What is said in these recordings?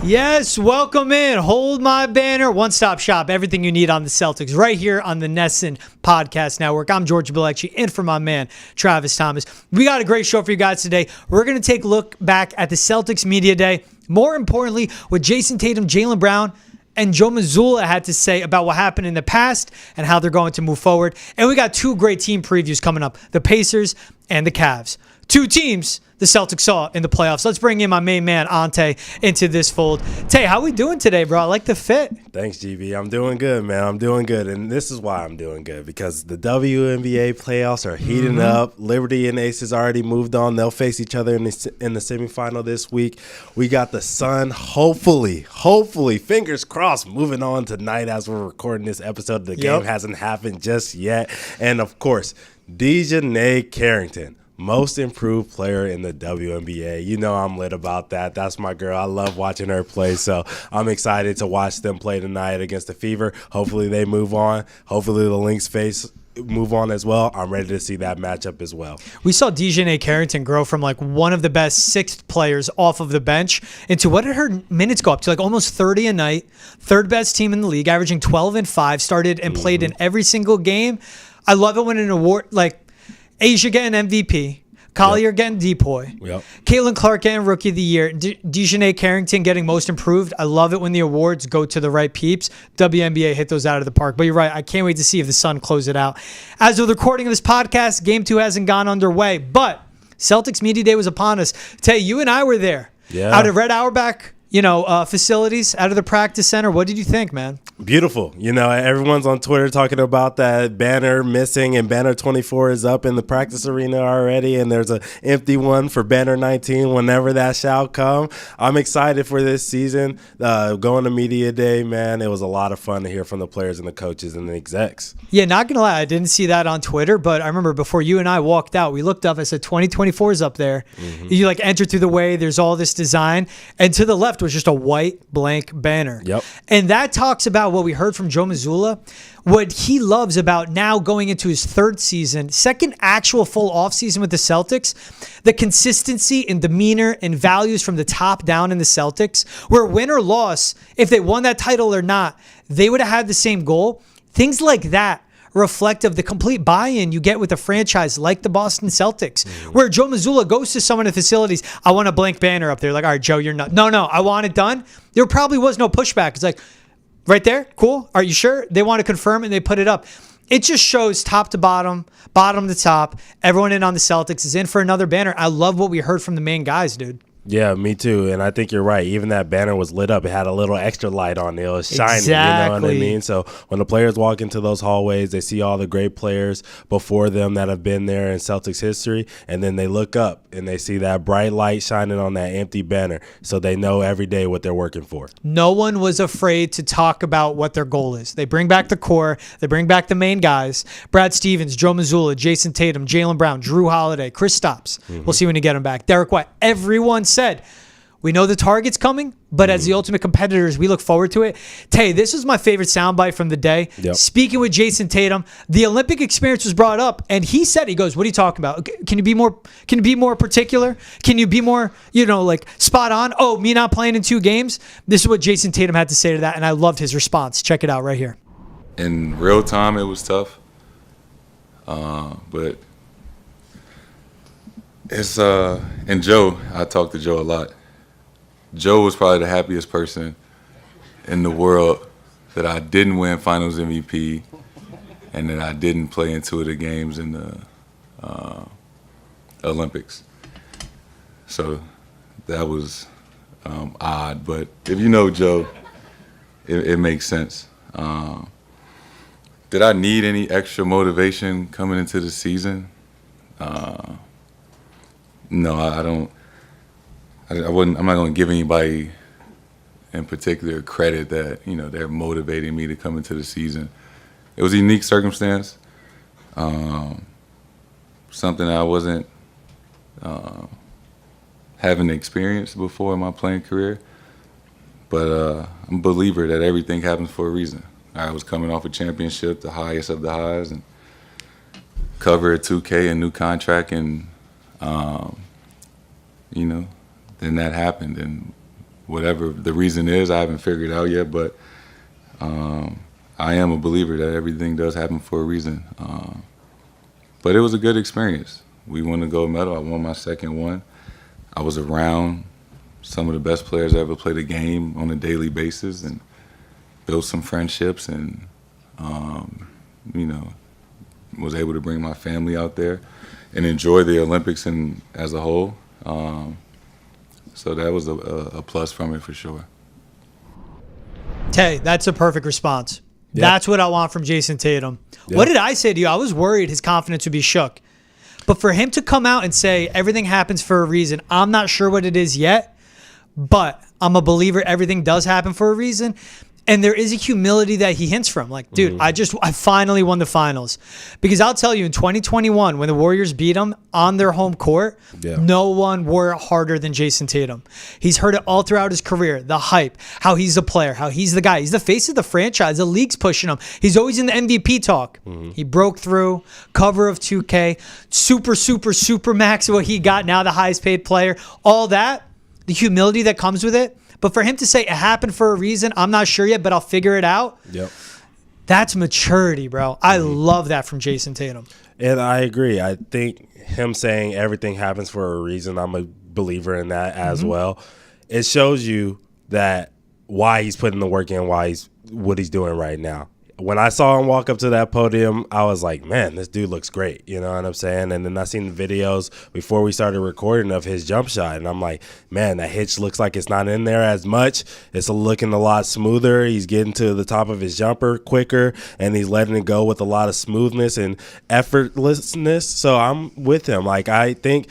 Yes, welcome in. Hold my banner. One-stop shop. Everything you need on the Celtics right here on the Nesson Podcast Network. I'm George Balekji, in for my man, Travis Thomas. We got a great show for you guys today. We're going to take a look back at the Celtics Media Day. More importantly, what Jayson Tatum, Jaylen Brown, and Joe Mazzulla had to say about what happened in the past and how they're going to move forward. And we got two great team previews coming up, the Pacers and the Cavs. Two teams the Celtics saw in the playoffs. Let's bring in my main man, Ountae, into this fold. Tay, how we doing today, bro? I like the fit. Thanks, GB. I'm doing good, man. I'm doing good. And this is why I'm doing good, because the WNBA playoffs are heating up. Liberty and Aces already moved on. They'll face each other in the semifinal this week. We got the Sun, hopefully, fingers crossed, moving on tonight as we're recording this episode. The game hasn't happened just yet. And, of course, Dijonai Carrington, most improved player in the WNBA. You know I'm lit about that. That's my girl. I love watching her play. So I'm excited to watch them play tonight against the Fever. Hopefully they move on. Hopefully the Lynx move on as well. I'm ready to see that matchup as well. We saw Dijonai Carrington grow from like one of the best sixth players off of the bench into, what did her minutes go up to? Like almost 30 a night. Third best team in the league, averaging 12 and 5. Started and played in every single game. I love it when an award like Asia getting MVP, Collier getting DPOY, Caitlin Clark getting Rookie of the Year, Dijonai Carrington getting Most Improved. I love it when the awards go to the right peeps. WNBA hit those out of the park. But you're right, I can't wait to see if the Sun close it out. As of the recording of this podcast, Game 2 hasn't gone underway, but Celtics Media Day was upon us. Tay, you and I were there. Out of Red Auerbach, facilities, out of the practice center. What did you think, man? Beautiful. Everyone's on Twitter talking about that banner missing, and banner 24 is up in the practice arena already, and there's an empty one for banner 19 whenever that shall come. I'm excited for this season. Going to Media Day, man, it was a lot of fun to hear from the players and the coaches and the execs. Yeah, not going to lie, I didn't see that on Twitter, but I remember before you and I walked out, we looked up, I said 2024 is up there. You enter through the way, there's all this design, and to the left was just a white blank banner. And that talks about what we heard from Joe Mazzulla, what he loves about now going into his third season, second actual full offseason with the Celtics, the consistency in demeanor and values from the top down in the Celtics, where win or loss, if they won that title or not, they would have had the same goal. Things like that reflect of the complete buy-in you get with a franchise like the Boston Celtics, where Joe Mazzulla goes to someone in the facilities, I want a blank banner up there. Like, all right, Joe, you're not. No, I want it done. There probably was no pushback. It's like, right there, cool. Are you sure? They want to confirm and they put it up. It just shows top to bottom, bottom to top. Everyone in on the Celtics is in for another banner. I love what we heard from the main guys, dude. Yeah, me too. And I think you're right. Even that banner was lit up. It had a little extra light on it. It was shiny, you know what I mean? So when the players walk into those hallways, they see all the great players before them that have been there in Celtics history, and then they look up and they see that bright light shining on that empty banner, so they know every day what they're working for. No one was afraid to talk about what their goal is. They bring back the core. They bring back the main guys. Brad Stevens, Joe Mazzulla, Jayson Tatum, Jaylen Brown, Drew Holiday, Chris Stopps. We'll see when you get him back. Derek White. Everyone said, we know the target's coming, but as the ultimate competitors, we look forward to it. Tay, this was my favorite soundbite from the day. Speaking with Jayson Tatum, the Olympic experience was brought up, and he said, he goes, what are you talking about? Can you be more particular? Can you be more, spot on? Oh, me not playing in 2 games? This is what Jayson Tatum had to say to that, and I loved his response. Check it out right here. In real time, it was tough, but it's and Joe, I talk to Joe a lot. Joe was probably the happiest person in the world that I didn't win Finals MVP and that I didn't play in 2 of the games in the Olympics. So that was odd, but if you know Joe, it makes sense. Did I need any extra motivation coming into the season? No, I don't. I wouldn't. I'm not going to give anybody in particular credit that they're motivating me to come into the season. It was a unique circumstance, something I wasn't having experienced before in my playing career. But I'm a believer that everything happens for a reason. I was coming off a championship, the highest of the highs, and cover a 2K, a new contract, and then that happened, and whatever the reason is, I haven't figured out yet, but I am a believer that everything does happen for a reason. But it was a good experience. We won the gold medal. I won my second one. I was around some of the best players I ever played a game on a daily basis and built some friendships and, was able to bring my family out there and enjoy the Olympics as a whole. So that was a plus from it for sure. Tay, that's a perfect response. Yep. That's what I want from Jayson Tatum. Yep. What did I say to you? I was worried his confidence would be shook. But for him to come out and say everything happens for a reason, I'm not sure what it is yet, but I'm a believer everything does happen for a reason. And there is a humility that he hints from. Like, dude, I finally won the finals. Because I'll tell you, in 2021, when the Warriors beat them on their home court, no one wore it harder than Jayson Tatum. He's heard it all throughout his career. The hype, how he's a player, how he's the guy. He's the face of the franchise. The league's pushing him. He's always in the MVP talk. He broke through, cover of 2K, super max what he got, now the highest paid player. All that, the humility that comes with it. But for him to say it happened for a reason, I'm not sure yet, but I'll figure it out. Yep. That's maturity, bro. I love that from Jayson Tatum. And I agree. I think him saying everything happens for a reason, I'm a believer in that as well. It shows you that why he's putting the work in, what he's doing right now. When I saw him walk up to that podium, I was like, man, this dude looks great. You know what I'm saying? And then I seen the videos before we started recording of his jump shot. And I'm like, man, that hitch looks like it's not in there as much. It's looking a lot smoother. He's getting to the top of his jumper quicker, and he's letting it go with a lot of smoothness and effortlessness. So I'm with him. Like, I think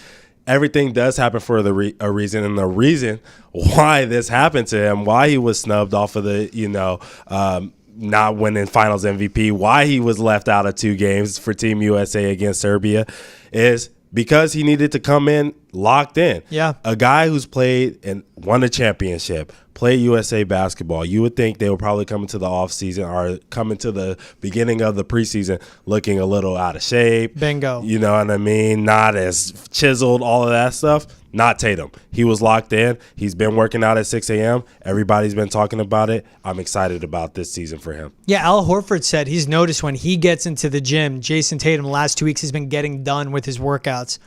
everything does happen for a reason. And the reason why this happened to him, why he was snubbed off of the, not winning finals MVP, why he was left out of 2 games for Team USA against Serbia, is because he needed to come in locked in. Yeah. A guy who's played and won a championship, played USA basketball, you would think they would probably come into the offseason or come into the beginning of the preseason looking a little out of shape. Bingo. You know what I mean? Not as chiseled, all of that stuff. Not Tatum. He was locked in. He's been working out at 6 a.m. Everybody's been talking about it. I'm excited about this season for him. Yeah, Al Horford said he's noticed when he gets into the gym, Jayson Tatum the last 2 weeks has been getting done with his workouts.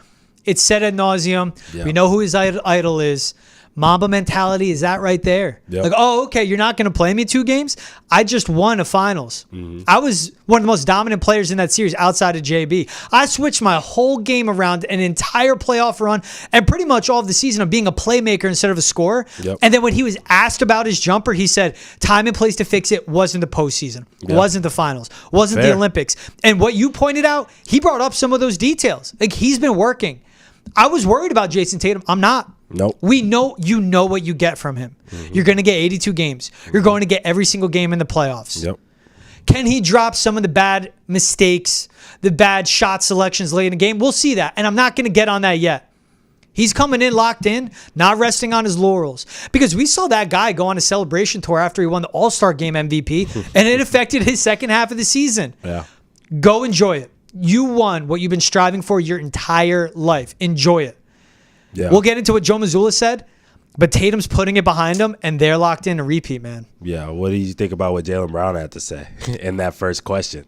It's said ad nauseum. Yeah. We know who his idol is. Mamba mentality is that right there. Yep. Like, oh, okay, you're not going to play me 2 games? I just won a finals. I was one of the most dominant players in that series outside of JB. I switched my whole game around, an entire playoff run, and pretty much all of the season of being a playmaker instead of a scorer. Yep. And then when he was asked about his jumper, he said time and place to fix it wasn't the postseason, wasn't the finals, wasn't the Olympics. And what you pointed out, he brought up some of those details. Like, he's been working. I was worried about Jayson Tatum. I'm not. Nope. We know you know what you get from him. You're going to get 82 games. You're going to get every single game in the playoffs. Yep. Can he drop some of the bad mistakes, the bad shot selections late in the game? We'll see that. And I'm not going to get on that yet. He's coming in locked in, not resting on his laurels. Because we saw that guy go on a celebration tour after he won the All-Star Game MVP, and it affected his second half of the season. Yeah. Go enjoy it. You won what you've been striving for your entire life. Enjoy it. Yeah. We'll get into what Joe Mazzulla said, but Tatum's putting it behind him, and they're locked in to repeat, man. Yeah. What do you think about what Jaylen Brown had to say in that first question?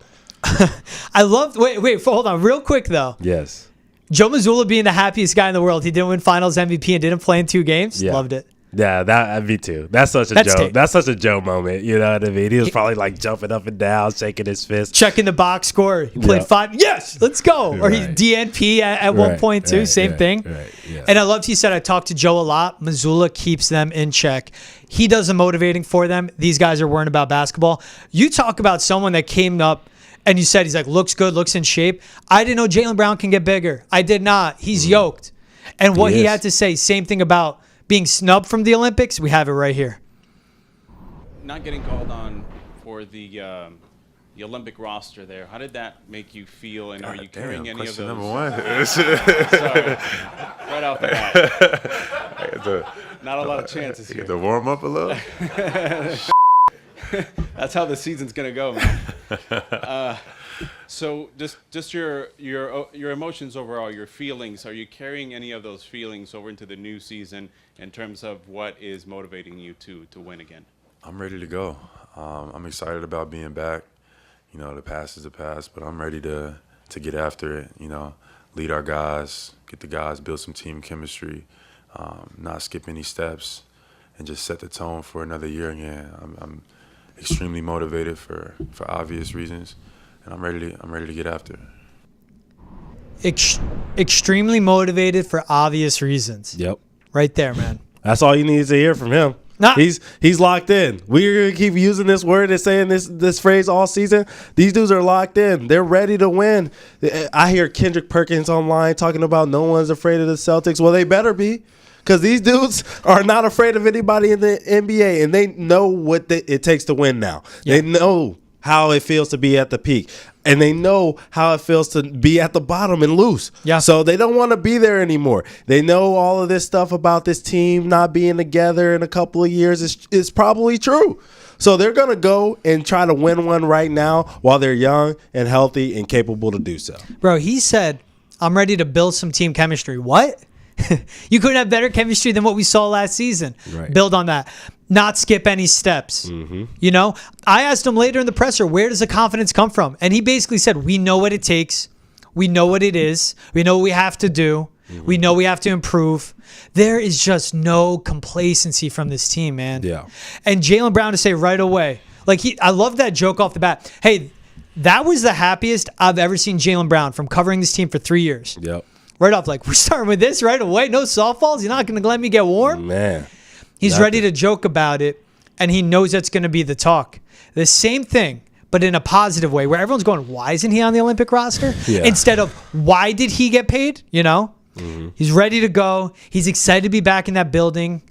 I love. Wait. Hold on, real quick though. Yes. Joe Mazzulla being the happiest guy in the world. He didn't win Finals MVP and didn't play in 2 games. Yeah. Loved it. Yeah, that me too. That's such a Joe. That's such a Joe moment. You know what I mean? He was probably like jumping up and down, shaking his fist, checking the box score. He played 5. Yes, let's go. Or he DNP at one point too. Same thing. Yeah. And I loved he said I talked to Joe a lot. Mazzulla keeps them in check. He does the motivating for them. These guys are worrying about basketball. You talk about someone that came up and you said he's like looks good, looks in shape. I didn't know Jaylen Brown can get bigger. I did not. He's yoked. And what he had to say, same thing about being snubbed from the Olympics, we have it right here. Not getting called on for the Olympic roster there. How did that make you feel? And are you carrying any of those? Number one. Sorry, right off the bat. Not a lot of chances here. Get to warm up a little. That's how the season's gonna go, man. So just your emotions overall, your feelings. Are you carrying any of those feelings over into the new season in terms of what is motivating you to win again? I'm ready to go. I'm excited about being back. You know, the past is the past, but I'm ready to get after it. You know, lead our guys, get the guys, build some team chemistry, not skip any steps, and just set the tone for another year again. I'm extremely motivated for obvious reasons, and I'm ready to get after it. Extremely motivated for obvious reasons. Yep. Right there, man. That's all you need to hear from him. Nah. He's locked in. We're gonna keep using this word and saying this phrase all season. These dudes are locked in. They're ready to win. I hear Kendrick Perkins online talking about no one's afraid of the Celtics. Well, they better be, because these dudes are not afraid of anybody in the NBA, and they know what it takes to win now. Yeah. They know how it feels to be at the peak, and they know how it feels to be at the bottom and lose. Yeah. So they don't want to be there anymore. They know all of this stuff about this team not being together in a couple of years is probably true. So they're going to go and try to win one right now while they're young and healthy and capable to do so. Bro, he said, I'm ready to build some team chemistry. What? You couldn't have better chemistry than what we saw last season. Right. Build on that. Not skip any steps. Mm-hmm. You know, I asked him later in the presser, where does the confidence come from? And he basically said, we know what it takes. We know what it is. We know what we have to do. Mm-hmm. We know we have to improve. There is just no complacency from this team, man. Yeah. And Jaylen Brown to say right away, I love that joke off the bat. Hey, that was the happiest I've ever seen Jaylen Brown from covering this team for 3 years. Yep. Right off, we're starting with this right away. No softballs. You're not going to let me get warm? Man. He's ready to joke about it, and he knows that's going to be the talk. The same thing, but in a positive way, where everyone's going, why isn't he on the Olympic roster? Yeah. Instead of, why did he get paid? You know? Mm-hmm. He's ready to go. He's excited to be back in that building.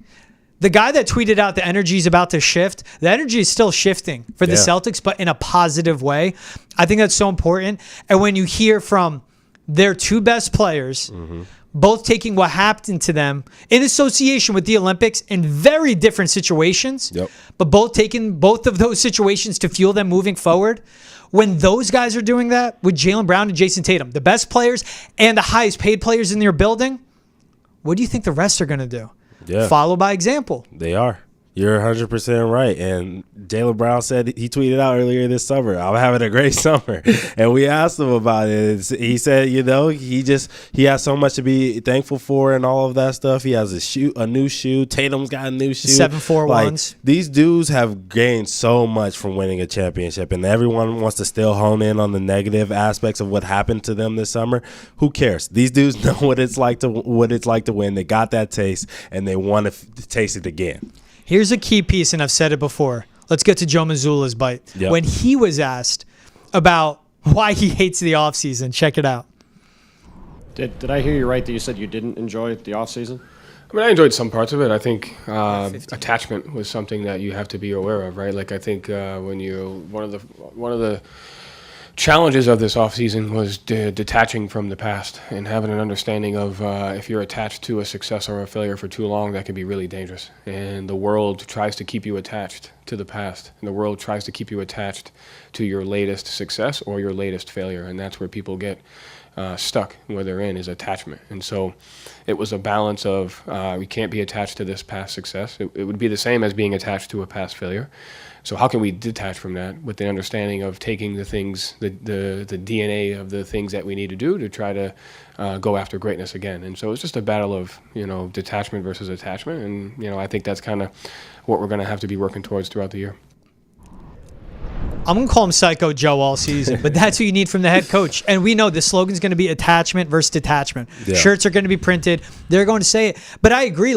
The guy that tweeted out the energy is about to shift, the energy is still shifting for the Celtics, but in a positive way. I think that's so important. And when you hear from their two best players, both taking what happened to them in association with the Olympics in very different situations, but both taking both of those situations to fuel them moving forward. When those guys are doing that with Jaylen Brown and Jayson Tatum, the best players and the highest paid players in your building, what do you think the rest are going to do? Yeah. Follow by example. They are. You're 100% right. And Jaylen Brown said, he tweeted out earlier this summer, I'm having a great summer. And we asked him about it. He said, you know, he has so much to be thankful for and all of that stuff. He has a new shoe. Tatum's got a new shoe. 7-4 ones. These dudes have gained so much from winning a championship, and everyone wants to still hone in on the negative aspects of what happened to them this summer. Who cares? These dudes know what it's like to win. They got that taste, and they want to taste it again. Here's a key piece, and I've said it before. Let's get to Joe Mazzulla's bite. Yep. When he was asked about why he hates the offseason, check it out. Did I hear you right that you said you didn't enjoy the offseason? I mean, I enjoyed some parts of it. I think attachment was something that you have to be aware of, right? Like, I think when you one of the challenges of this offseason was detaching from the past and having an understanding of if you're attached to a success or a failure for too long, that can be really dangerous. And the world tries to keep you attached to the past. And the world tries to keep you attached to your latest success or your latest failure. And that's where people get stuck, where they're in, is attachment. And so it was a balance of we can't be attached to this past success. It would be the same as being attached to a past failure. So how can we detach from that with the understanding of taking the things, the DNA of the things that we need to do to try to go after greatness again? And so it's just a battle of, detachment versus attachment. And, I think that's kind of what we're going to have to be working towards throughout the year. I'm going to call him Psycho Joe all season, but that's what you need from the head coach. And we know the slogan is going to be attachment versus detachment. Yeah. Shirts are going to be printed. They're going to say it. But I agree,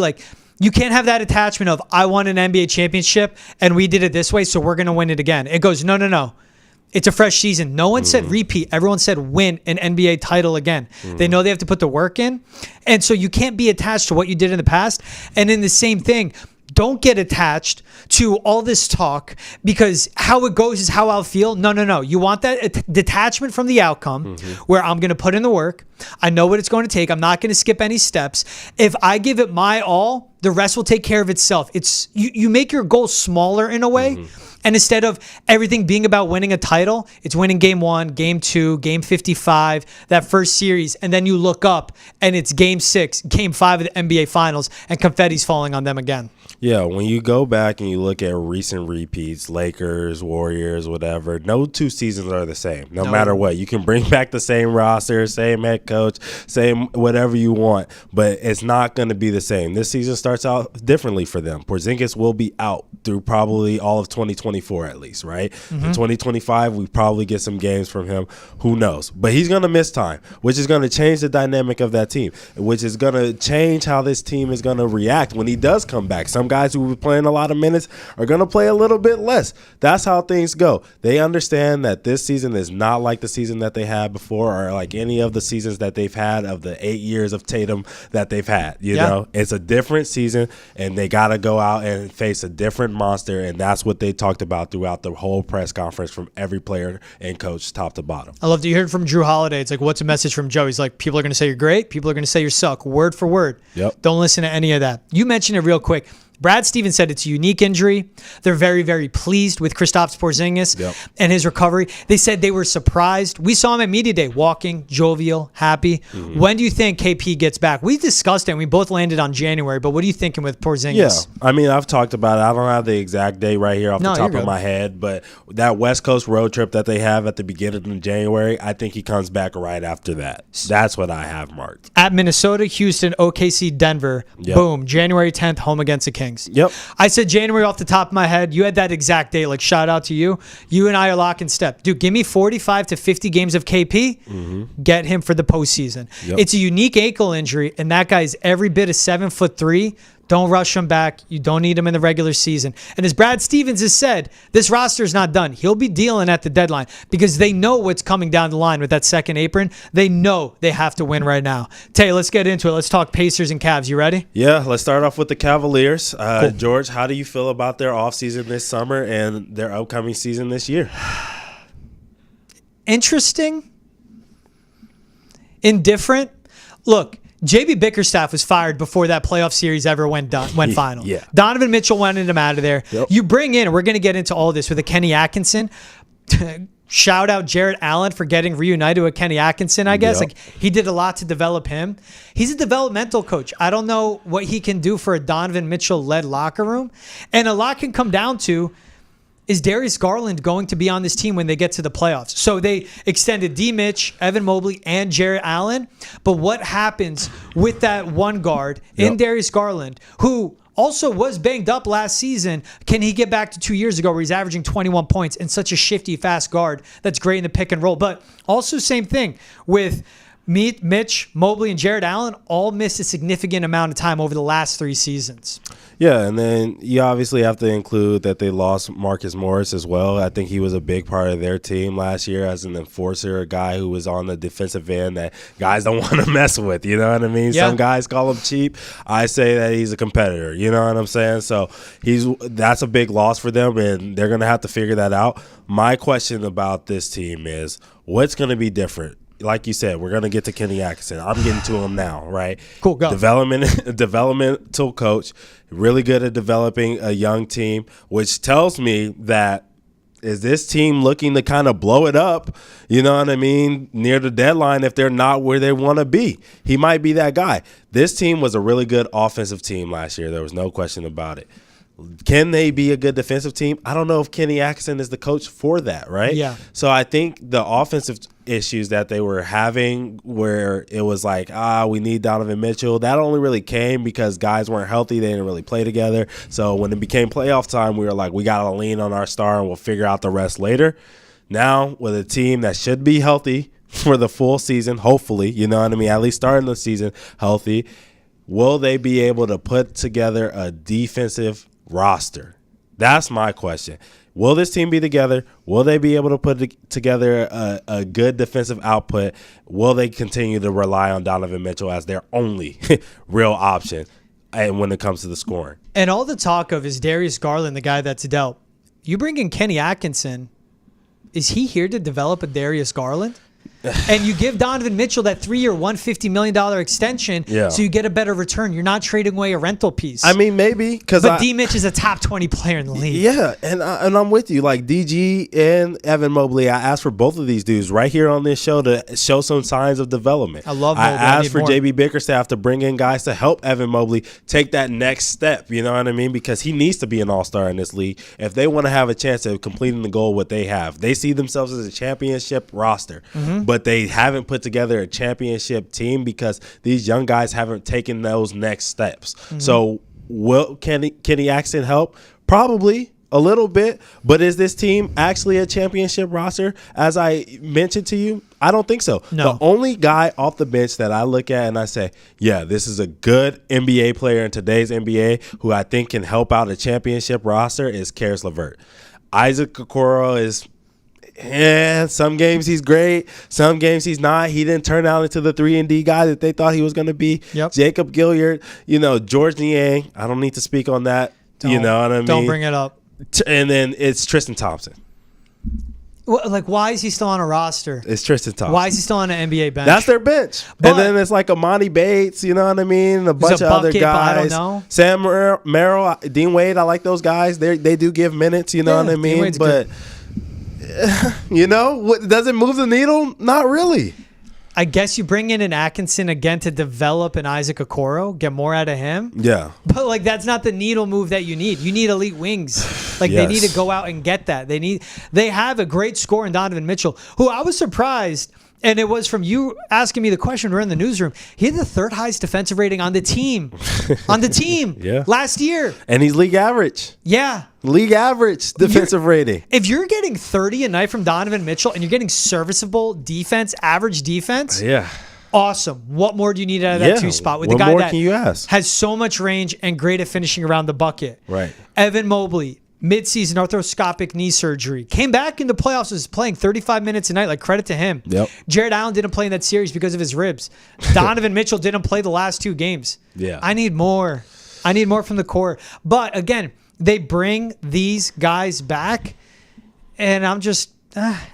you can't have that attachment of, I won an NBA championship and we did it this way, so we're going to win it again. It goes, no. It's a fresh season. No one said repeat. Everyone said win an NBA title again. They know they have to put the work in. And so you can't be attached to what you did in the past. And in the same thing, don't get attached to all this talk because how it goes is how I'll feel. No. You want that detachment from the outcome where I'm going to put in the work. I know what it's going to take. I'm not going to skip any steps. If I give it my all, the rest will take care of itself. You make your goals smaller in a way And instead of everything being about winning a title, it's winning game 1, game 2, game 55, that first series. And then you look up and it's game 6, game 5 of the NBA Finals, and confetti's falling on them again. Yeah, when you go back and you look at recent repeats, Lakers, Warriors, whatever, no 2 seasons are the same, no matter what. You can bring back the same roster, same head coach, same whatever you want, but it's not going to be the same. This season starts out differently for them. Porzingis will be out through probably all of 2024 at least, right? In 2025, we probably get some games from him. Who knows? But he's going to miss time, which is going to change the dynamic of that team, which is going to change how this team is going to react when he does come back. Some guys who were playing a lot of minutes are going to play a little bit less. That's how things go. They understand that this season is not like the season that they had before or like any of the seasons that they've had of the 8 years of Tatum that they've had. You know, it's a different season, and they got to go out and face a different monster, and that's what they talked about throughout the whole press conference from every player and coach top to bottom. I love to hear it from Drew Holiday. It's like, what's a message from Joe? He's like, people are going to say you're great. People are going to say you suck, word for word. Yep. Don't listen to any of that. You mentioned it real quick. Brad Stevens said it's a unique injury. They're very, very pleased with Kristaps Porzingis and his recovery. They said they were surprised. We saw him at Media Day, walking, jovial, happy. When do you think KP gets back? We discussed it, and we both landed on January, but what are you thinking with Porzingis? Yeah, I mean, I've talked about it. I don't have the exact date right here off the top of my head, but that West Coast road trip that they have at the beginning of January, I think he comes back right after that. That's what I have marked. At Minnesota, Houston, OKC, Denver, boom, January 10th, home against the Kings. Yep. I said January off the top of my head. You had that exact date. Like, shout out to you. You and I are lock and step. Dude, give me 45 to 50 games of KP. Get him for the postseason. It's a unique ankle injury, and that guy is every bit of 7'3". Don't rush him back. You don't need him in the regular season. And as Brad Stevens has said, this roster is not done. He'll be dealing at the deadline because they know what's coming down the line with that second apron. They know they have to win right now. Tay, let's get into it. Let's talk Pacers and Cavs. You ready? Yeah, let's start off with the Cavaliers. Cool. George, how do you feel about their offseason this summer and their upcoming season this year? Interesting. Indifferent. Look, JB Bickerstaff was fired before that playoff series ever went final. Yeah. Donovan Mitchell wanted him out of there. Yep. You bring in, and we're going to get into all this with a Kenny Atkinson. Shout out Jarrett Allen for getting reunited with Kenny Atkinson, I guess. Yep. Like, he did a lot to develop him. He's a developmental coach. I don't know what he can do for a Donovan Mitchell-led locker room. And a lot can come down to, is Darius Garland going to be on this team when they get to the playoffs? So they extended D. Mitch, Evan Mobley, and Jarrett Allen. But what happens with that one guard in Darius Garland, who also was banged up last season? Can he get back to 2 years ago where he's averaging 21 points and such a shifty, fast guard that's great in the pick and roll? But also same thing with Mitch, Mobley, and Jarrett Allen all missed a significant amount of time over the last 3 seasons. Yeah, and then you obviously have to include that they lost Marcus Morris as well. I think he was a big part of their team last year as an enforcer, a guy who was on the defensive end that guys don't want to mess with. You know what I mean? Yeah. Some guys call him cheap. I say that he's a competitor. You know what I'm saying? So that's a big loss for them, and they're going to have to figure that out. My question about this team is, what's going to be different? Like you said, we're going to get to Kenny Atkinson. I'm getting to him now, right? Cool, go. Developmental coach, really good at developing a young team, which tells me that is this team looking to kind of blow it up, you know what I mean, near the deadline if they're not where they want to be. He might be that guy. This team was a really good offensive team last year. There was no question about it. Can they be a good defensive team? I don't know if Kenny Atkinson is the coach for that, right? Yeah. So I think the offensive issues that they were having where it was like, we need Donovan Mitchell, that only really came because guys weren't healthy. They didn't really play together. So when it became playoff time, we were like, we got to lean on our star and we'll figure out the rest later. Now with a team that should be healthy for the full season, hopefully, you know what I mean, at least starting the season healthy, will they be able to put together a defensive roster? That's my question. Will this team be together? Will they be able to put together a good defensive output? Will they continue to rely on Donovan Mitchell as their only real option when it comes to the scoring? And all the talk of is Darius Garland, the guy that's dealt. You bring in Kenny Atkinson. Is he here to develop a Darius Garland? And you give Donovan Mitchell that 3-year, $150 million extension so you get a better return. You're not trading away a rental piece. I mean, maybe. But D. Mitch is a top 20 player in the league. Yeah, and I'm with you. Like DG and Evan Mobley, I asked for both of these dudes right here on this show to show some signs of development. I love Mobley. I asked for JB Bickerstaff to bring in guys to help Evan Mobley take that next step. You know what I mean? Because he needs to be an all-star in this league if they want to have a chance of completing the goal what they have. They see themselves as a championship roster, but they haven't put together a championship team because these young guys haven't taken those next steps. So will Kenny Axton help? Probably a little bit, but is this team actually a championship roster? As I mentioned to you, I don't think so. No. The only guy off the bench that I look at and I say, yeah, this is a good NBA player in today's NBA who I think can help out a championship roster is Caris LeVert. Isaac Okoro is some games he's great, some games he's not. He didn't turn out into the 3-and-D guy that they thought he was going to be. Jacob Gilyard, George Niang, I don't need to speak on that. You know what I mean? Don't bring it up. And then it's Tristan Thompson. Like, why is he still on a roster? It's Tristan Thompson. Why is he still on an NBA bench? That's their bench. But and then it's like Amani Bates, you know what I mean? A bunch of other bucket, but I don't guys. know. Sam Merrill, Dean Wade, I like those guys. They do give minutes, you know what I mean? Wade's but, does it move the needle? Not really. I guess you bring in an Atkinson again to develop an Isaac Okoro, get more out of him. Yeah. But, like, that's not the needle move that you need. You need elite wings. Like, they need to go out and get that. They have a great scorer in Donovan Mitchell, who I was surprised, and it was from you asking me the question. We're in the newsroom. He had the third highest defensive rating on the team. Last year. And he's league average. Yeah. League average defensive rating. If you're getting 30 a night from Donovan Mitchell and you're getting serviceable defense, average defense, awesome. What more do you need out of that two spot with the guy that can you ask? Has so much range and great at finishing around the bucket? Right. Evan Mobley, midseason arthroscopic knee surgery, came back in the playoffs, was playing 35 minutes a night. Like, credit to him. Yep. Jared Allen didn't play in that series because of his ribs. Donovan Mitchell didn't play the last 2 games. Yeah. I need more. I need more from the core. But again, they bring these guys back, and I'm just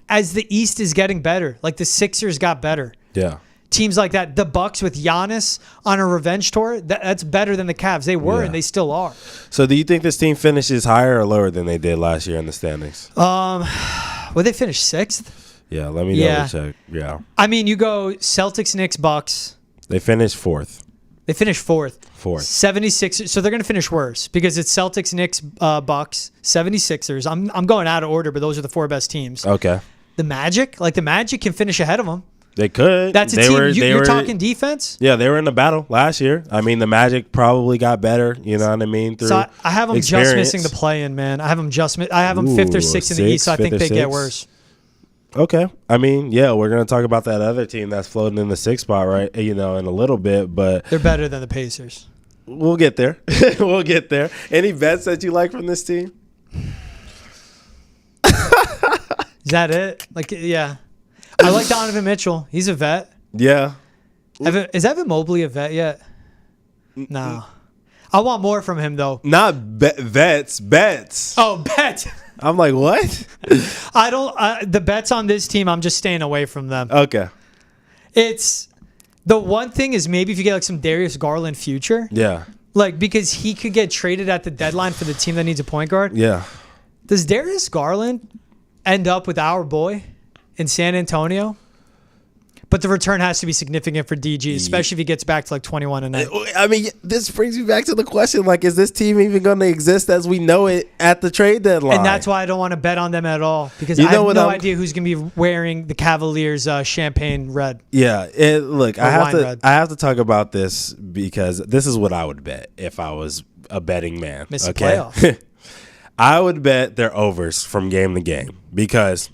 as the East is getting better, like the Sixers got better. Yeah. Teams like that, the Bucks with Giannis on a revenge tour, that's better than the Cavs. They were and they still are. So do you think this team finishes higher or lower than they did last year in the standings? Well, they finished 6th. Yeah, let me double check. Yeah. I mean, you go Celtics, Knicks, Bucks. They finished 4th. They finished 4th. 4th. 76. So they're going to finish worse because it's Celtics, Knicks, Bucks, 76ers. I'm going out of order, but those are the 4 best teams. Okay. The Magic can finish ahead of them. They could. That's a team. You're talking defense? Yeah, they were in the battle last year. I mean, the Magic probably got better. You know what I mean? So I have them just missing the play-in, man. I have them 5th or 6th in the East, so I think they get worse. Okay. I mean, yeah, we're going to talk about that other team that's floating in the 6th spot, right? In a little bit, but they're better than the Pacers. We'll get there. We'll get there. Any bets that you like from this team? Is that it? Like, yeah. I like Donovan Mitchell. He's a vet. Yeah. Is Evan Mobley a vet yet? No. I want more from him, though. Not vets, bets. Oh, bet. I'm like, what? I don't. The bets on this team, I'm just staying away from them. Okay. It's the one thing is maybe if you get like some Darius Garland future. Yeah. Like, because he could get traded at the deadline for the team that needs a point guard. Yeah. Does Darius Garland end up with our boy in San Antonio? But the return has to be significant for DG, especially if he gets back to like 21 a night. I mean, this brings me back to the question, like, is this team even going to exist as we know it at the trade deadline? And that's why I don't want to bet on them at all, because I have no idea who's going to be wearing the Cavaliers champagne red. Yeah, look, I have to talk about this because this is what I would bet if I was a betting man. Miss the playoffs. I would bet their overs from game to game because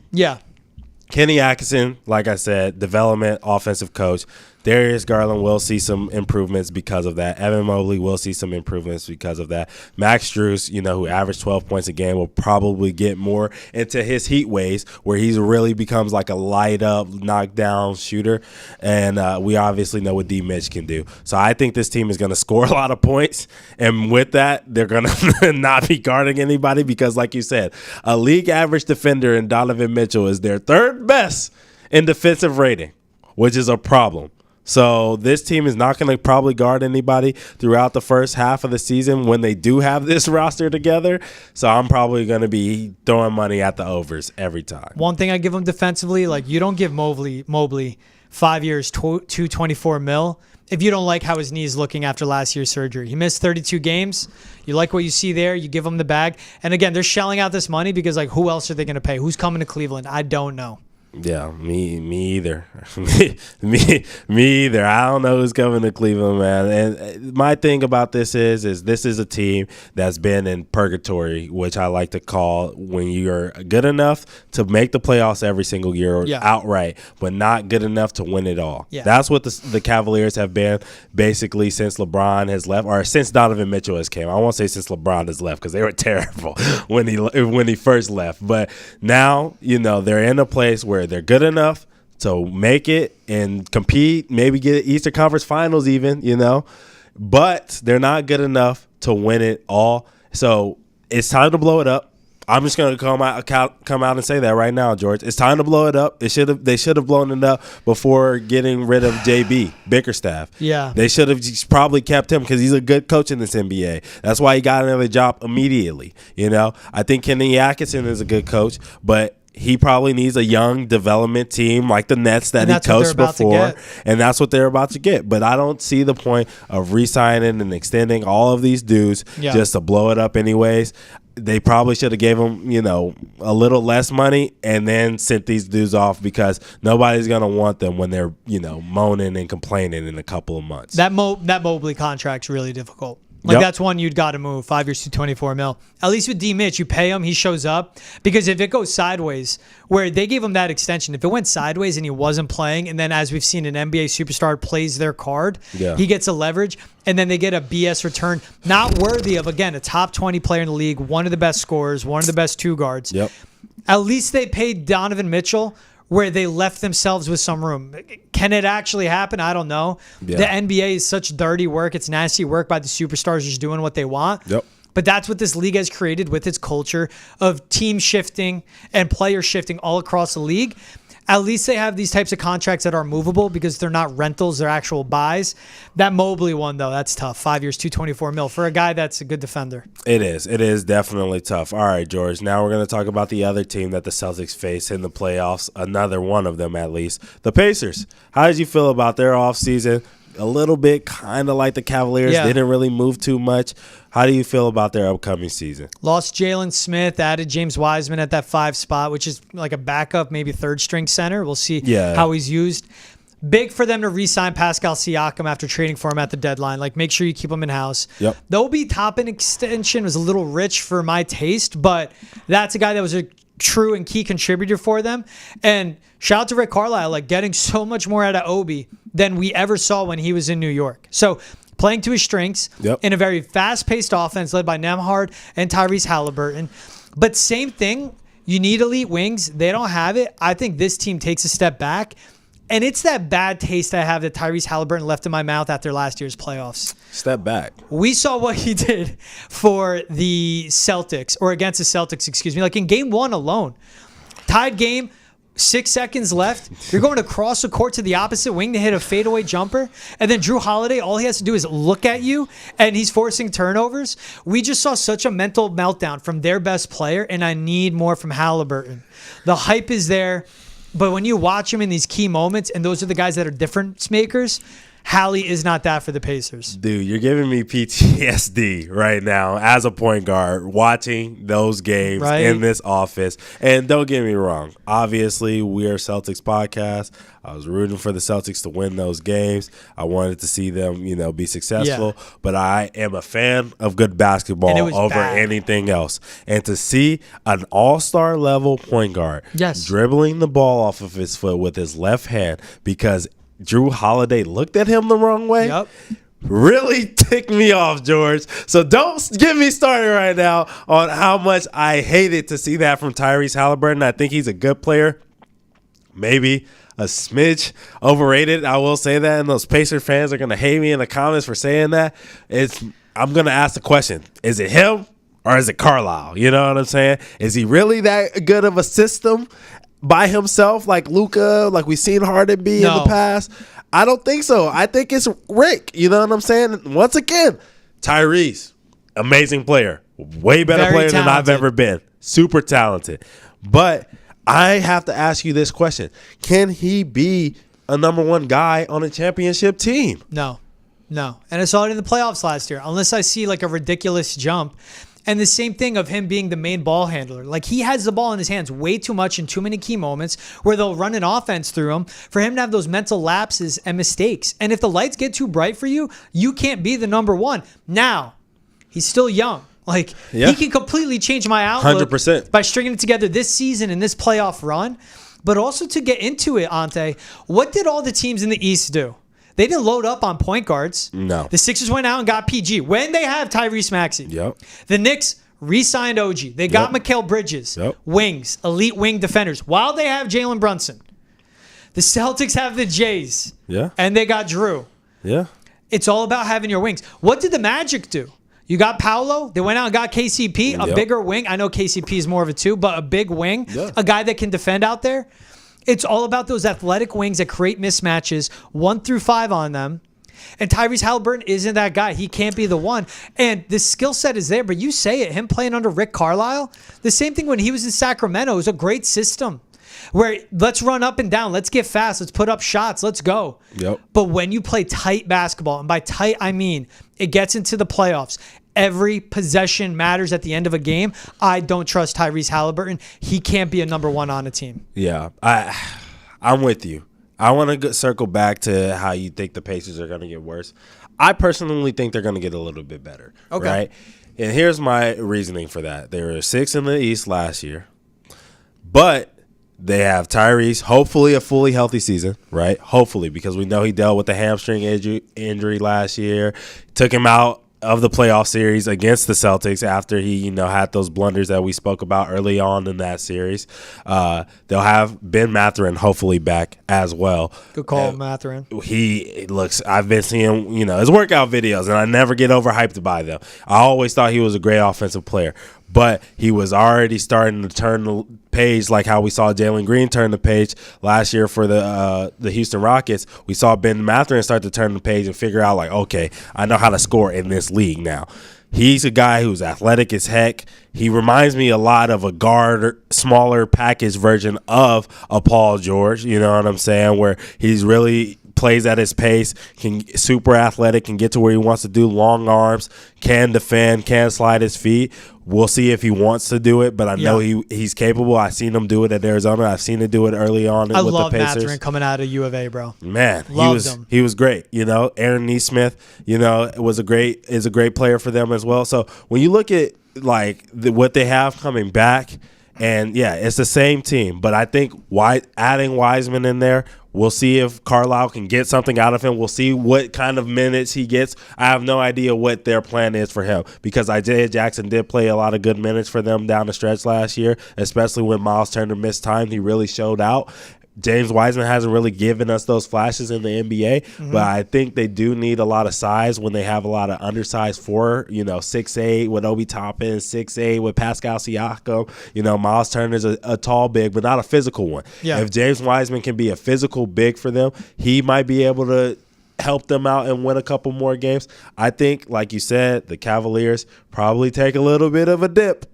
Kenny Atkinson, like I said, development, offensive coach. Darius Garland will see some improvements because of that. Evan Mobley will see some improvements because of that. Max Strus, who averaged 12 points a game, will probably get more into his heat ways where he really becomes like a light-up, knockdown shooter. And we obviously know what D. Mitch can do. So I think this team is going to score a lot of points. And with that, they're going to not be guarding anybody because, like you said, a league average defender in Donovan Mitchell is their third best in defensive rating, which is a problem. So this team is not going to probably guard anybody throughout the first half of the season when they do have this roster together. So I'm probably going to be throwing money at the overs every time. One thing I give them defensively, like you don't give Mobley 5 years, $224 million if you don't like how his knee's looking after last year's surgery. He missed 32 games. You like what you see there. You give him the bag. And again, they're shelling out this money because like who else are they going to pay? Who's coming to Cleveland? I don't know. Yeah, me either. me either. I don't know who's coming to Cleveland, man. And my thing about this is this is a team that's been in purgatory, which I like to call when you're good enough to make the playoffs every single year outright, but not good enough to win it all. Yeah. That's what the Cavaliers have been basically since LeBron has left, or since Donovan Mitchell has came. I won't say since LeBron has left because they were terrible when he first left. But now, they're in a place where they're good enough to make it and compete, maybe get Eastern Conference Finals even, but they're not good enough to win it all. So it's time to blow it up. I'm just going to come out and say that right now, George. It's time to blow it up. They should have blown it up before getting rid of JB Bickerstaff. Yeah. They should have probably kept him because he's a good coach in this NBA. That's why he got another job immediately. I think Kenny Atkinson is a good coach, but he probably needs a young development team like the Nets that he coached before, and that's what they're about to get. But I don't see the point of re-signing and extending all of these dudes just to blow it up anyways. They probably should have gave them, a little less money and then sent these dudes off because nobody's going to want them when they're, moaning and complaining in a couple of months. That Mobley contract's really difficult. That's one you'd got to move. 5 years, $224 million. At least with D. Mitch, you pay him, he shows up. Because if it goes sideways, where they gave him that extension, if it went sideways and he wasn't playing, and then as we've seen, an NBA superstar plays their card, he gets a leverage, and then they get a BS return, not worthy of, again, a top 20 player in the league, one of the best scorers, one of the best two guards. Yep. At least they paid Donovan Mitchell where they left themselves with some room. Can it actually happen? I don't know. Yeah. The NBA is such dirty work. It's nasty work by the superstars just doing what they want. Yep. But that's what this league has created with its culture of team shifting and player shifting all across the league. At least they have these types of contracts that are movable because they're not rentals, they're actual buys. That Mobley one, though, that's tough. 5 years, $224 million for a guy that's a good defender. It is. It is definitely tough. All right, George. Now we're going to talk about the other team that the Celtics face in the playoffs. Another one of them, at least. The Pacers. How did you feel about their offseason? A little bit kind of like the Cavaliers. They didn't really move too much. How do you feel about their upcoming season? Lost Jalen Smith, added James Wiseman at that 5 spot, which is like a backup, maybe third-string center. We'll see how he's used. Big for them to re-sign Pascal Siakam after trading for him at the deadline. Like, make sure you keep him in-house. Yep. The Obi Toppin extension was a little rich for my taste, but that's a guy that was a true and key contributor for them. And shout out to Rick Carlisle, like getting so much more out of Obi than we ever saw when he was in New York. So playing to his strengths in a very fast-paced offense led by Nembhard and Tyrese Haliburton. But same thing, you need elite wings. They don't have it. I think this team takes a step back. And it's that bad taste I have that Tyrese Haliburton left in my mouth after last year's playoffs. Step back. We saw what he did for the Celtics, or against the Celtics, excuse me. Like in game 1 alone. Tied game, 6 seconds left. You're going across the court to the opposite wing to hit a fadeaway jumper. And then Drew Holiday, all he has to do is look at you, and he's forcing turnovers. We just saw such a mental meltdown from their best player, and I need more from Haliburton. The hype is there. But when you watch him in these key moments, and those are the guys that are difference makers, Hallie is not that for the Pacers. Dude, you're giving me PTSD right now as a point guard watching those games in this office. And don't get me wrong. Obviously, we are Celtics podcast. I was rooting for the Celtics to win those games. I wanted to see them, be successful. Yeah. But I am a fan of good basketball over anything else. And to see an all-star level point guard dribbling the ball off of his foot with his left hand because Drew Holiday looked at him the wrong way. Yep. Really ticked me off, George. So don't get me started right now on how much I hated to see that from Tyrese Haliburton. I think he's a good player. Maybe a smidge overrated. I will say that, and those Pacer fans are going to hate me in the comments for saying that. I'm going to ask the question, is it him or is it Carlisle? You know what I'm saying? Is he really that good of a system? by himself like Luka, like we've seen Harden be in the past? I don't think so. I think it's Rick. You know what I'm saying? Once again, Tyrese, amazing player. Way better Very player than I've talented. ever been. Super talented. But I have to ask you this question. Can he be a number one guy on a championship team? No. And I saw it in the playoffs last year, unless I see like a ridiculous jump. And the same thing of him being the main ball handler. Like he has the ball in his hands way too much in too many key moments where they'll run an offense through him for him to have those mental lapses and mistakes. And if the lights get too bright for you, you can't be the number one. Now, he's still young. Like he can completely change my outlook 100%. by stringing it together this season and this playoff run. But also to get into it, Ountae, what did all the teams in the East do? They didn't load up on point guards. No. The Sixers went out and got PG when they have Tyrese Maxey. Yep. The Knicks re-signed OG. They got Mikal Bridges. Yep. Wings, elite wing defenders, while they have Jaylen Brunson. The Celtics have the Jays. Yeah. And they got Drew. Yeah. It's all about having your wings. What did the Magic do? You got Paolo. They went out and got KCP, a bigger wing. I know KCP is more of a 2, but a big wing, a guy that can defend out there. It's all about those athletic wings that create mismatches 1 through 5 on them. And Tyrese Haliburton isn't that guy. He can't be the one. And the skill set is there, but you say it, him playing under Rick Carlisle, the same thing when he was in Sacramento. It was a great system where let's run up and down, let's get fast, let's put up shots, let's go. Yep. But when you play tight basketball, and by tight I mean it gets into the playoffs, every possession matters at the end of a game. I don't trust Tyrese Haliburton. He can't be a number one on a team. Yeah, I'm with you. I want to circle back to how you think the Pacers are going to get worse. I personally think they're going to get a little bit better. Okay. Right? And here's my reasoning for that. They were 6th in the East last year, but they have Tyrese, hopefully a fully healthy season, right? Hopefully, because we know he dealt with the hamstring injury last year, took him out of the playoff series against the Celtics after he, had those blunders that we spoke about early on in that series. They'll have Ben Mathurin hopefully back as well. Good call, Mathurin. I've been seeing, his workout videos, and I never get overhyped by them. I always thought he was a great offensive player, but he was already starting to turn the page like how we saw Jalen Green turn the page last year for the Houston Rockets. We saw Ben Mathurin start to turn the page and figure out, like, okay, I know how to score in this league now. He's a guy who's athletic as heck. He reminds me a lot of a guard, smaller package version of a Paul George, you know what I'm saying, where he's really plays at his pace, can super athletic, can get to where he wants to do, long arms, can defend, can slide his feet. We'll see if he wants to do it, but I know he's capable. I've seen him do it at Arizona. I've seen him do it early on with the Pacers. I love Mathurin coming out of U of A, bro. Man, Loved him. He was great. Aaron Nesmith, is a great player for them as well. So when you look at what they have coming back, and it's the same team, but I think adding Wiseman in there, we'll see if Carlisle can get something out of him. We'll see what kind of minutes he gets. I have no idea what their plan is for him because Isaiah Jackson did play a lot of good minutes for them down the stretch last year, especially when Miles Turner missed time. He really showed out. James Wiseman hasn't really given us those flashes in the NBA, but I think they do need a lot of size when they have a lot of undersized 6'8" with Obi Toppin, 6'8" with Pascal Siakam. Miles Turner's a tall big, but not a physical one. Yeah. If James Wiseman can be a physical big for them, he might be able to help them out and win a couple more games. I think, like you said, the Cavaliers probably take a little bit of a dip,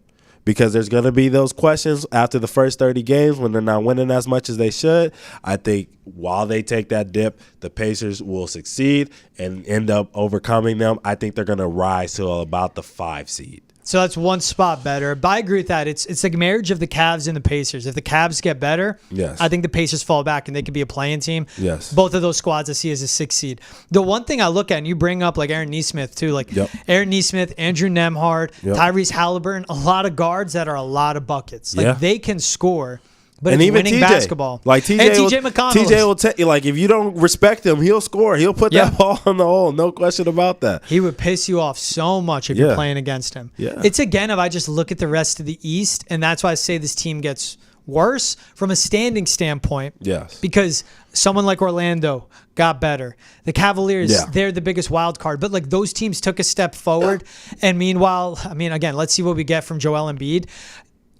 because there's going to be those questions after the first 30 games when they're not winning as much as they should. I think while they take that dip, the Pacers will succeed and end up overcoming them. I think they're going to rise to about the 5 seed. So that's one spot better. But I agree with that. It's like a marriage of the Cavs and the Pacers. If the Cavs get better, I think the Pacers fall back and they could be a playing team. Yes. Both of those squads I see as a 6 seed. The one thing I look at, and you bring up like Aaron Nesmith too, Aaron Nesmith, Andrew Nemhard, Tyrese Haliburton, a lot of guards that are a lot of buckets. They can score. But and it's even winning TJ, basketball. Like TJ, and TJ McConnell. TJ will tell you, if you don't respect him, he'll score. He'll put that ball in the hole. No question about that. He would piss you off so much if you're playing against him. Yeah. It's again, if I just look at the rest of the East, and that's why I say this team gets worse from a standing standpoint. Yes. Because someone like Orlando got better. The Cavaliers, they're the biggest wild card. But those teams took a step forward. And meanwhile, again, let's see what we get from Joel Embiid.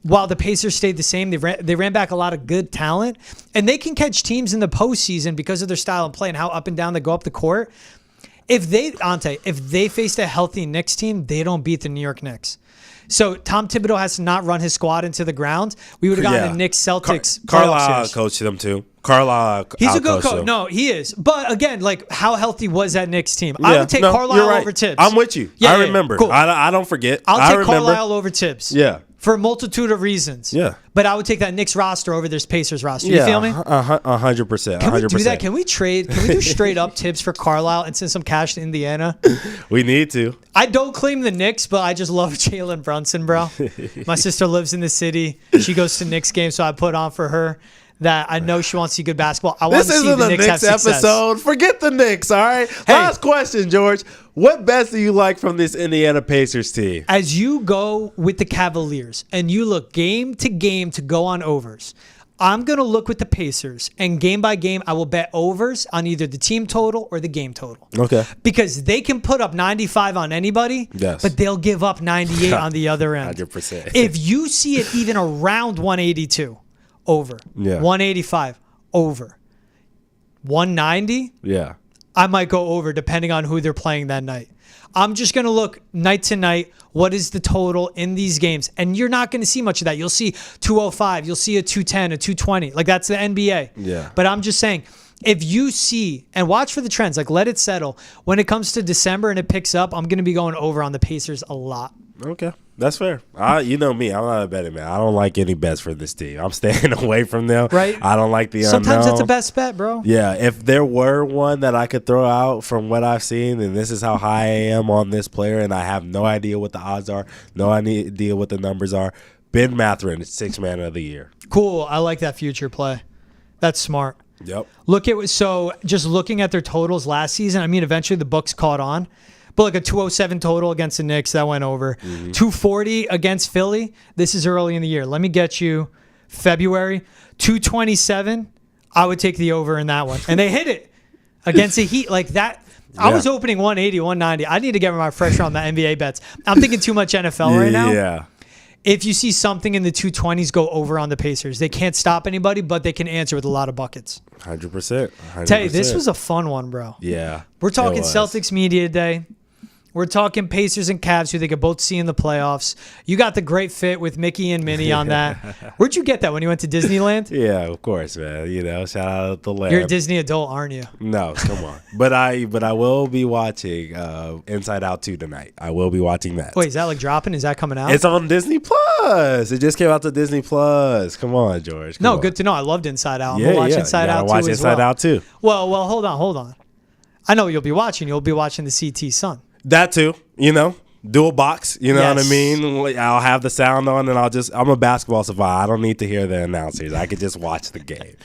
while the Pacers stayed the same, they ran back a lot of good talent, and they can catch teams in the postseason because of their style of play and how up and down they go up the court. If they faced a healthy Knicks team, they don't beat the New York Knicks. So Tom Thibodeau has to not run his squad into the ground. We would have gotten a Knicks Celtics. Carlisle coached them too. Carlisle, he's a good coach. No, he is. But again, like, how healthy was that Knicks team? I would take Carlisle over Tibbs. I'm with you. I remember. Cool. I don't forget. I'll take Carlisle over Tibbs. Yeah. For a multitude of reasons. Yeah. But I would take that Knicks roster over this Pacers roster. You feel me? 100%. Can we do that? Can we trade? Can we do straight up Tibbs for Carlisle and send some cash to Indiana? We need to. I don't claim the Knicks, but I just love Jalen Brunson, bro. My sister lives in the city. She goes to Knicks games, so I put on for her that I know she wants to see good basketball. I want to see the Knicks have success. Episode. Forget the Knicks, all right? Hey, last question, George. What bets do you like from this Indiana Pacers team? As you go with the Cavaliers and you look game to game to go on overs, I'm going to look with the Pacers, and game by game, I will bet overs on either the team total or the game total. Okay. Because they can put up 95 on anybody, but they'll give up 98 on the other end. 100%. If you see it even around 182, over. Yeah. 185, over. 190, yeah. I might go over depending on who they're playing that night. I'm just going to look night to night. What is the total in these games? And you're not going to see much of that. You'll see 205. You'll see a 210, a 220. Like, that's the NBA. Yeah. But I'm just saying, if you see, and watch for the trends, like, let it settle. When it comes to December and it picks up, I'm going to be going over on the Pacers a lot. Okay. That's fair. You know me. I'm not a betting man. I don't like any bets for this team. I'm staying away from them. Right. I don't like the Sometimes unknown. that's the best bet, bro. Yeah. If there were one that I could throw out from what I've seen, and this is how high I am on this player, and I have no idea what the odds are, no idea what the numbers are, Ben Mathurin is 6th man of the year. Cool. I like that future play. That's smart. Yep. So just looking at their totals last season, I mean, eventually the books caught on. But like a 207 total against the Knicks, that went over. 240 against Philly. This is early in the year. Let me get you February. 227. I would take the over in that one. And they hit it against the Heat like that. Yeah. I was opening 180, 190. I need to get my refresher on the NBA bets. I'm thinking too much NFL right now. Yeah. If you see something in the 220s, go over on the Pacers. They can't stop anybody, but they can answer with a lot of buckets. 100%. Tell you, this was a fun one, bro. Yeah. We're talking Celtics Media Day. We're talking Pacers and Cavs, who they could both see in the playoffs. You got the great fit with Mickey and Minnie on that. Where'd you get that when you went to Disneyland? Yeah, of course, man. You know, shout out to Lamb. You're a Disney adult, aren't you? No, come on. But I will be watching Inside Out 2 tonight. I will be watching that. Wait, is that like dropping? Is that coming out? It's on Disney Plus. It just came out to Disney Plus. Come on, George. Come on. Good to know. I loved Inside Out. I'm gonna watch Inside Out 2 watch Inside Out too. Well, hold on. I know what you'll be watching. You'll be watching the CT Sun. That too, you know, dual box, you know what I mean? I'll have the sound on and I'm a basketball savant. I don't need to hear the announcers. I could just watch the game,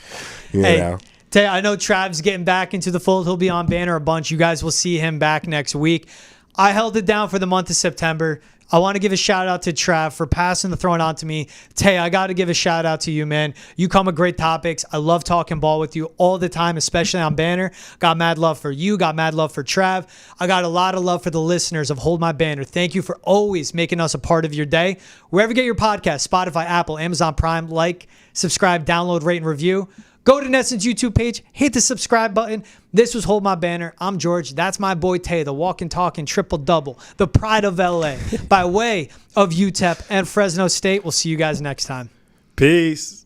you know? I know Trav's getting back into the fold. He'll be on Banner a bunch. You guys will see him back next week. I held it down for the month of September. I want to give a shout out to Trav for passing the throne on to me. Tay, I got to give a shout out to you, man. You come with great topics. I love talking ball with you all the time, especially on Banner. Got mad love for you. Got mad love for Trav. I got a lot of love for the listeners of Hold My Banner. Thank you for always making us a part of your day. Wherever you get your podcast, Spotify, Apple, Amazon Prime, like, subscribe, download, rate, and review. Go to Nesson's YouTube page, hit the subscribe button. This was Hold My Banner. I'm George. That's my boy Tay, the walking, talking, triple-double, the pride of LA. By way of UTEP and Fresno State, we'll see you guys next time. Peace.